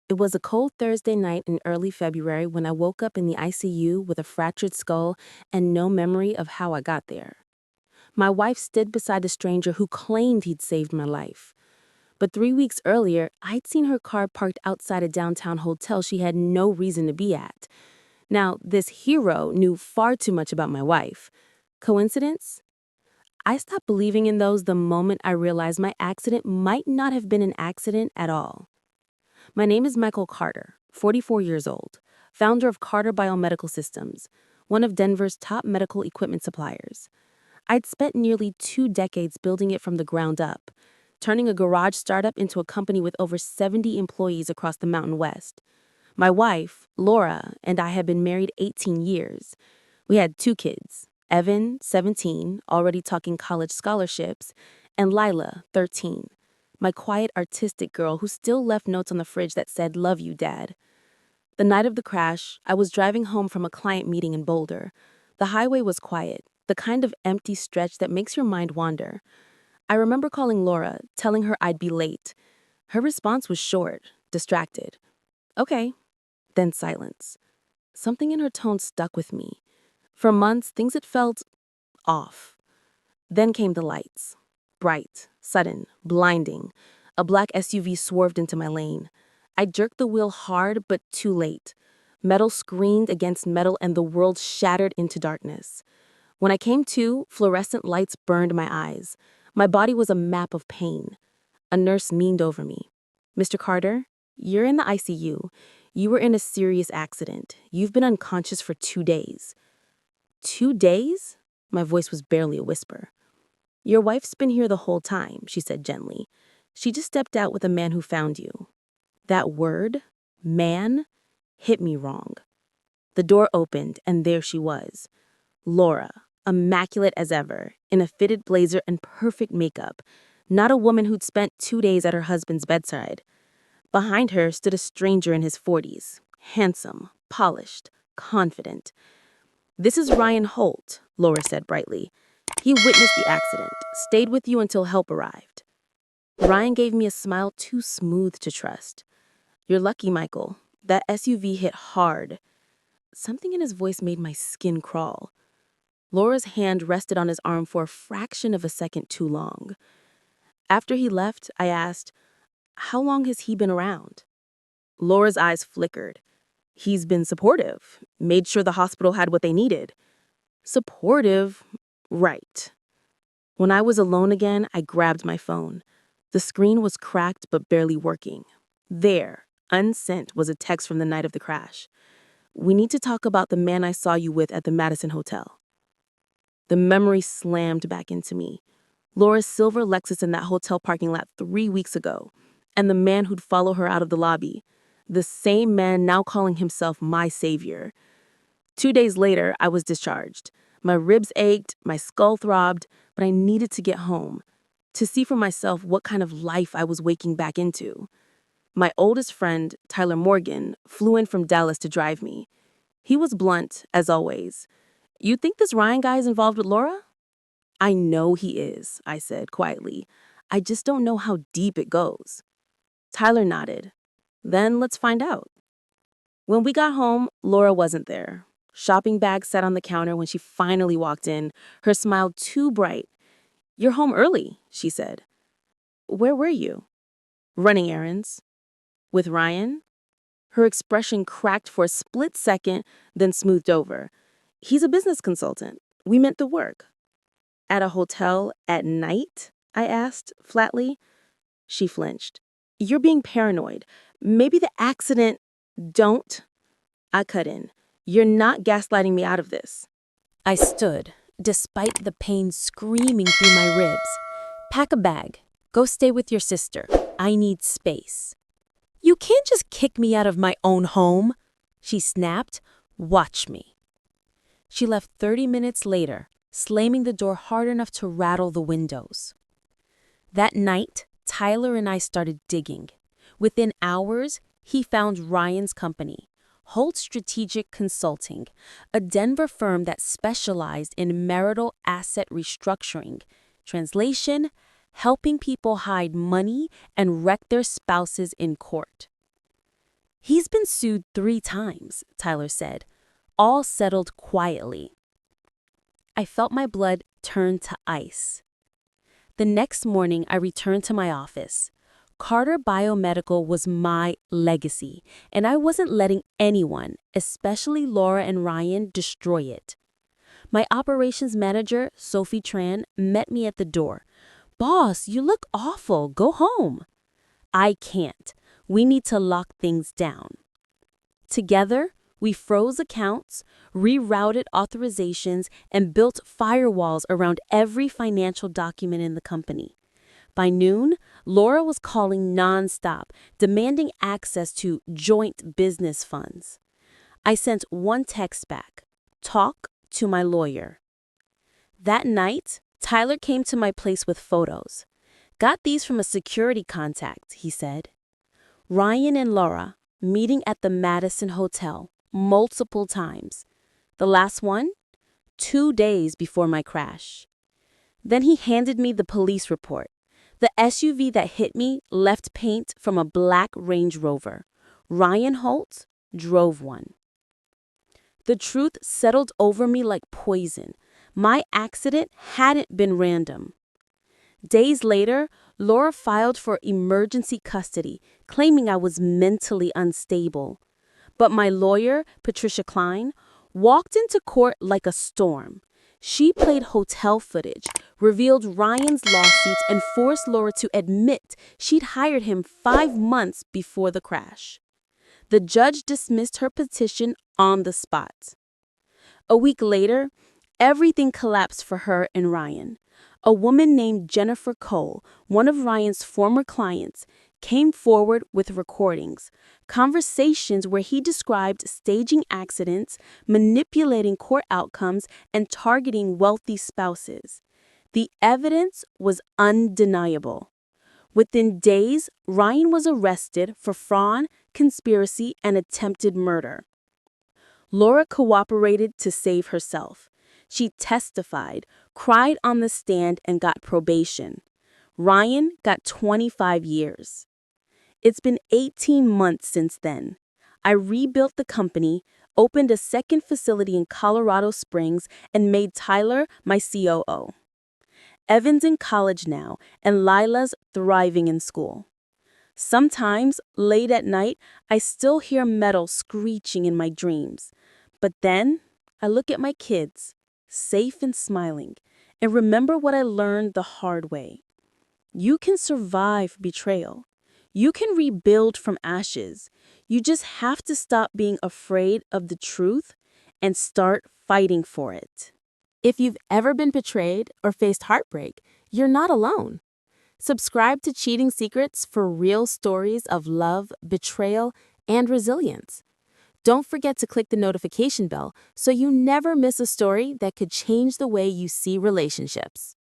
It was a cold Thursday night in early February when I woke up in the ICU with a fractured skull and no memory of how I got there. My wife stood beside a stranger who claimed he'd saved my life. But 3 weeks earlier, I'd seen her car parked outside a downtown hotel she had no reason to be at. Now, this hero knew far too much about my wife. Coincidence? I stopped believing in those the moment I realized my accident might not have been an accident at all. My name is Michael Carter, 44 years old, founder of Carter Biomedical Systems, one of Denver's top medical equipment suppliers. I'd spent nearly 2 decades building it from the ground up, turning a garage startup into a company with over 70 employees across the Mountain West. My wife, Laura, and I had been married 18 years. We had 2 kids, Evan, 17, already talking college scholarships, and Lila, 13, my quiet artistic girl who still left notes on the fridge that said, "Love you, Dad." The night of the crash, I was driving home from a client meeting in Boulder. The highway was quiet, the kind of empty stretch that makes your mind wander. I remember calling Laura, telling her I'd be late. Her response was short, distracted. "Okay." Then silence. Something in her tone stuck with me. For months, things had felt off. Then came the lights. Bright, sudden, blinding. A black SUV swerved into my lane. I jerked the wheel hard, but too late. Metal screamed against metal and the world shattered into darkness. When I came to, fluorescent lights burned my eyes. My body was a map of pain. A nurse leaned over me. "Mr. Carter, you're in the ICU. You were in a serious accident. You've been unconscious for 2 days." 2 days? My voice was barely a whisper. "Your wife's been here the whole time," she said gently. "She just stepped out with a man who found you." That word, man, hit me wrong. The door opened, and there she was. Laura, immaculate as ever, in a fitted blazer and perfect makeup. Not a woman who'd spent 2 days at her husband's bedside. Behind her stood a stranger in his 40s, handsome, polished, confident. "This is Ryan Holt," Laura said brightly. "He witnessed the accident, stayed with you until help arrived." Ryan gave me a smile too smooth to trust. "You're lucky, Michael. That SUV hit hard." Something in his voice made my skin crawl. Laura's hand rested on his arm for a fraction of a second too long. After he left, I asked, "How long has he been around?" Laura's eyes flickered. "He's been supportive, made sure the hospital had what they needed." Supportive? Right. When I was alone again, I grabbed my phone. The screen was cracked but barely working. There, unsent, was a text from the night of the crash. "We need to talk about the man I saw you with at the Madison Hotel." The memory slammed back into me. Laura's silver Lexus in that hotel parking lot 3 weeks ago, and the man who'd follow her out of the lobby. The same man now calling himself my savior. 2 days later, I was discharged. My ribs ached, my skull throbbed, but I needed to get home, to see for myself what kind of life I was waking back into. My oldest friend, Tyler Morgan, flew in from Dallas to drive me. He was blunt, as always. "You think this Ryan guy is involved with Laura?" "I know he is," I said quietly. "I just don't know how deep it goes." Tyler nodded. "Then let's find out." When we got home, Laura wasn't there. Shopping bag sat on the counter when she finally walked in, her smile too bright. "You're home early," she said. "Where were you?" "Running errands." "With Ryan?" Her expression cracked for a split second, then smoothed over. "He's a business consultant. We meant to work." "At a hotel at night?" I asked, flatly. She flinched. "You're being paranoid. Maybe the accident—" "Don't." I cut in. "You're not gaslighting me out of this." I stood, despite the pain screaming through my ribs. "Pack a bag. Go stay with your sister. I need space." "You can't just kick me out of my own home," she snapped. "Watch me." She left 30 minutes later, slamming the door hard enough to rattle the windows. That night, Tyler and I started digging. Within hours, he found Ryan's company, Holt Strategic Consulting, a Denver firm that specialized in marital asset restructuring. Translation: helping people hide money and wreck their spouses in court. He's been sued 3 times, Tyler said, all settled quietly. I felt my blood turn to ice. The next morning, I returned to my office. Carter Biomedical was my legacy, and I wasn't letting anyone, especially Laura and Ryan, destroy it. My operations manager, Sophie Tran, met me at the door. "Boss, you look awful. Go home." "I can't. We need to lock things down." Together, we froze accounts, rerouted authorizations, and built firewalls around every financial document in the company. By noon, Laura was calling nonstop, demanding access to joint business funds. I sent one text back: "Talk to my lawyer." That night, Tyler came to my place with photos. "Got these from a security contact," he said. Ryan and Laura meeting at the Madison Hotel multiple times. The last one, 2 days before my crash. Then he handed me the police report. The SUV that hit me left paint from a black Range Rover. Ryan Holt drove one. The truth settled over me like poison. My accident hadn't been random. Days later, Laura filed for emergency custody, claiming I was mentally unstable. But my lawyer, Patricia Klein, walked into court like a storm. She played hotel footage, revealed Ryan's lawsuits, and forced Laura to admit she'd hired him 5 months before the crash. The judge dismissed her petition on the spot. A week later, everything collapsed for her and Ryan. A woman named Jennifer Cole, one of Ryan's former clients, came forward with recordings, conversations where he described staging accidents, manipulating court outcomes, and targeting wealthy spouses. The evidence was undeniable. Within days, Ryan was arrested for fraud, conspiracy, and attempted murder. Laura cooperated to save herself. She testified, cried on the stand, and got probation. Ryan got 25 years. It's been 18 months since then. I rebuilt the company, opened a second facility in Colorado Springs, and made Tyler my COO. Evan's in college now, and Lila's thriving in school. Sometimes, late at night, I still hear metal screeching in my dreams. But then, I look at my kids, safe and smiling, and remember what I learned the hard way. You can survive betrayal. You can rebuild from ashes. You just have to stop being afraid of the truth and start fighting for it. If you've ever been betrayed or faced heartbreak, you're not alone. Subscribe to Cheating Secrets for real stories of love, betrayal, and resilience. Don't forget to click the notification bell so you never miss a story that could change the way you see relationships.